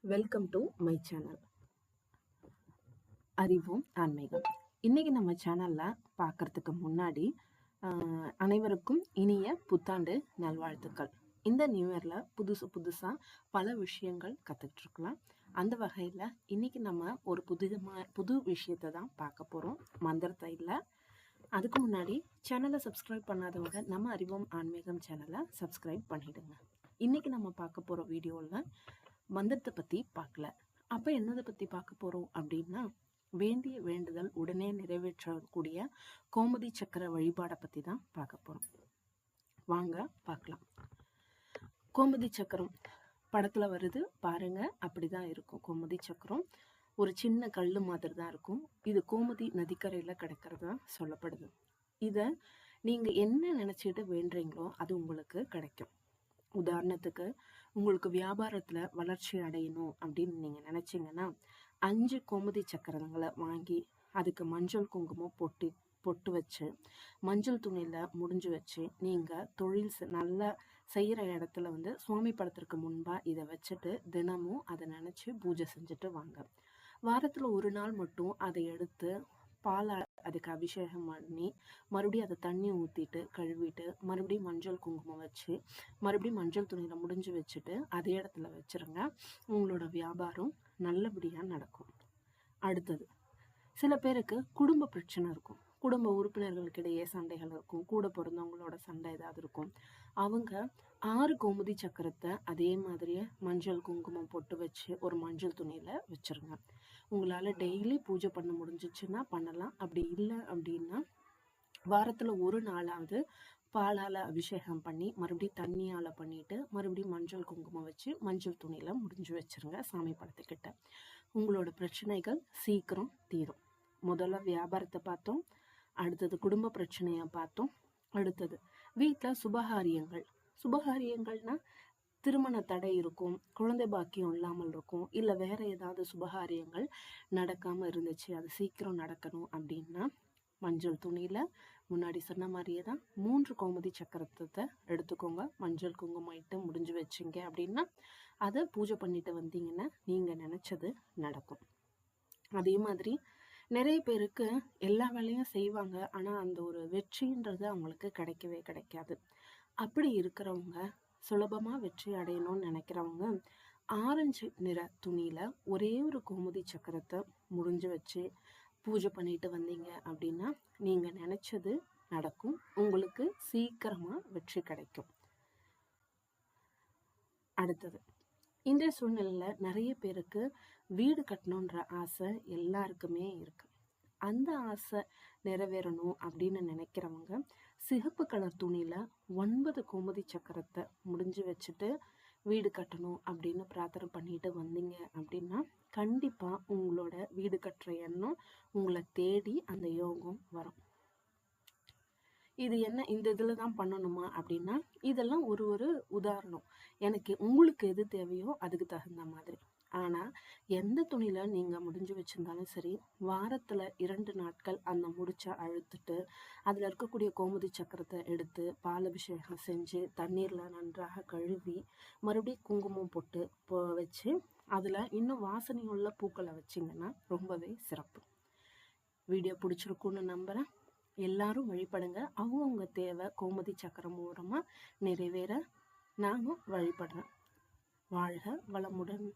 Welcome to my channel அறிவோம் ஆன்மீகம். இன்னைக்கு நம்ம சேனல்ல பார்க்கறதுக்கு முன்னாடி அனைவருக்கும் இனிய புத்தாண்டு நல்வாழ்த்துக்கள். இந்த நியூ இயர்ல புதுசா பல விஷயங்கள் கத்துக்கிட்டு இருக்கலாம். அந்த வகையில இன்னைக்கு நம்ம ஒரு புது விஷயத்தை தான் பார்க்க போறோம், மந்திரத்தை இல்லை. அதுக்கு முன்னாடி சேனலை சப்ஸ்கிரைப் பண்ணாதவங்க நம்ம அறிவோம் ஆன்மீகம் சேனலை சப்ஸ்கிரைப் பண்ணிடுங்க. இன்னைக்கு நம்ம பார்க்க போற வீடியோல மந்திரத்தை பத்தி பார்க்கல. அப்ப என்னதை பத்தி பார்க்க போறோம் அப்படின்னா, வேண்டிய வேண்டுதல் உடனே நிறைவேற்றக்கூடிய கோமதி சக்கர வழிபாடை பத்தி தான் பார்க்க போறோம். வாங்க பார்க்கலாம். கோமதி சக்கரம் படத்துல வருது பாருங்க, அப்படிதான் இருக்கும். கோமதி சக்கரம் ஒரு சின்ன கல்லு மாதிரி தான் இருக்கும். இது கோமதி நதிக்கரையில கிடைக்கிறதா சொல்லப்படுது. இத நீங்க என்ன நினைச்சிட்டு வேண்டுறீங்களோ அது உங்களுக்கு கிடைக்கும். உதாரணத்துக்கு, உங்களுக்கு வியாபாரத்துல வளர்ச்சி அடையணும் அப்படின்னு நீங்க நினைச்சீங்கன்னா 5 கோமதி சக்கரங்களை வாங்கி அதுக்கு மஞ்சள் குங்குமம் பொட்டு வச்சு மஞ்சள் துணியில முடிஞ்சு வச்சு நீங்க தொழில் நல்லா செய்யற இடத்துல சுவாமி படத்திற்கு முன்பா இதை வச்சுட்டு தினமும் அதை நினைச்சு பூஜை செஞ்சுட்டு வாங்க. வாரத்துல ஒரு நாள் மட்டும் அதை எடுத்து பால் அதுக்கு அபிஷேகம் பண்ணி மறுபடியும் அதை தண்ணி ஊற்றிட்டு கழுவிட்டு மறுபடியும் மஞ்சள் குங்குமம் வச்சு மறுபடியும் மஞ்சள் துணியில் முடிஞ்சு வச்சுட்டு அதே இடத்துல வச்சுருங்க. உங்களோட வியாபாரம் நல்லபடியாக நடக்கும். அடுத்தது, சில பேருக்கு குடும்ப பிரச்சனை இருக்கும். குடும்ப உறுப்பினர்களுக்கிடையே சண்டைகள் இருக்கும். கூட பிறந்தவங்களோட சண்டை ஏதாவது இருக்கும். அவங்க 6 கோமதி சக்கரத்தை அதே மாதிரியே மஞ்சள் குங்குமம் பொட்டு வச்சு ஒரு மஞ்சள் துணியில வச்சிருங்க. உங்களால டெய்லி பூஜை பண்ண முடிஞ்சிச்சுன்னா பண்ணலாம். அப்படி இல்லை அப்படின்னா வாரத்துல ஒரு நாளாவது பாலால அபிஷேகம் பண்ணி மறுபடியும் தண்ணியால பண்ணிட்டு மறுபடியும் மஞ்சள் குங்குமம் வச்சு மஞ்சள் துணியில முடிஞ்சு வச்சிருங்க சாமி படத்துக்கிட்ட. உங்களோட பிரச்சனைகள் சீக்கிரம் தீரும். முதல்ல வியாபாரத்தை பார்த்தோம், அடுத்தது குடும்ப பிரச்சனைய பார்த்தோம், அடுத்தது வீட்டுல சுபகாரியங்கள்னா திருமண தடை இருக்கும், குழந்தை பாக்கியம் இல்லாமல் இருக்கும், இல்ல வேற ஏதாவது சுபகாரியங்கள் நடக்காம இருந்துச்சு, அது சீக்கிரம் நடக்கணும் அப்படின்னா மஞ்சள் துணியில முன்னாடி சொன்ன மாதிரியே தான் 3 கோமதி சக்கரத்தை எடுத்துக்கோங்க. மஞ்சள் குங்குமம் இட்டு முடிஞ்சு வச்சிங்க அப்படின்னா அதை பூஜை பண்ணிட்டு வந்தீங்கன்னா நீங்க நினைச்சது நடக்கும். அதே மாதிரி நிறைய பேருக்கு எல்லா வேலையும் செய்வாங்க, ஆனா அந்த ஒரு வெற்றின்றது அவங்களுக்கு கிடைக்கவே கிடைக்காது. அப்படி இருக்கிறவங்க, சுலபமா வெற்றி அடையணும்னு நினைக்கிறவங்க ஆரஞ்சு நிற துணியில ஒரே ஒரு கோமதி சக்கரத்தை முடிஞ்சு வச்சு பூஜை பண்ணிட்டு வந்தீங்க அப்படின்னா நீங்க நினைச்சது நடக்கும். உங்களுக்கு சீக்கிரமா வெற்றி கிடைக்கும். அடுத்தது, இன்றைய சூழ்நிலையில நிறைய பேருக்கு வீடு கட்டணுன்ற ஆசை எல்லாருக்குமே இருக்கு. அந்த ஆசை நிறைவேறணும் அப்படின்னு நினைக்கிறவங்க சிகப்பு கலர் துணியில 9 கோமதி சக்கரத்தை முடிஞ்சு வச்சுட்டு வீடு கட்டணும் அப்படின்னு பிரார்த்தனை பண்ணிட்டு வந்தீங்க அப்படின்னா கண்டிப்பா உங்களோட வீடு கட்டுற எண்ணம் உங்களை தேடி அந்த யோகம் வரும். இது என்ன, இந்த இதுல தான் பண்ணணுமா அப்படின்னா இதெல்லாம் ஒரு உதாரணம். எனக்கு உங்களுக்கு எது தேவையோ அதுக்கு தகுந்த மாதிரி. ஆனா எந்த துணியில நீங்க முடிஞ்சு வச்சிருந்தாலும் சரி, வாரத்துல 2 நாட்கள் அந்த முடிச்ச அழுத்துட்டு அதுல இருக்கக்கூடிய கோமதி சக்கரத்தை எடுத்து பால் அபிஷேகம் செஞ்சு தண்ணீர்ல நன்றாக கழுவி மறுபடியும் குங்குமம் போட்டு வச்சு அதுல இன்னும் வாசனையுள்ள பூக்களை வச்சிங்கன்னா ரொம்பவே சிறப்பு. வீடியோ பிடிச்சிருக்குன்னு நம்புறேன். எல்லாரும் வழிபடுங்க. அவங்கவுங்க தேவை கோமதி சக்கரம் மூலமா நிறைவேற நானும் வழிபடுறேன். வாழ்க வளமுடன்.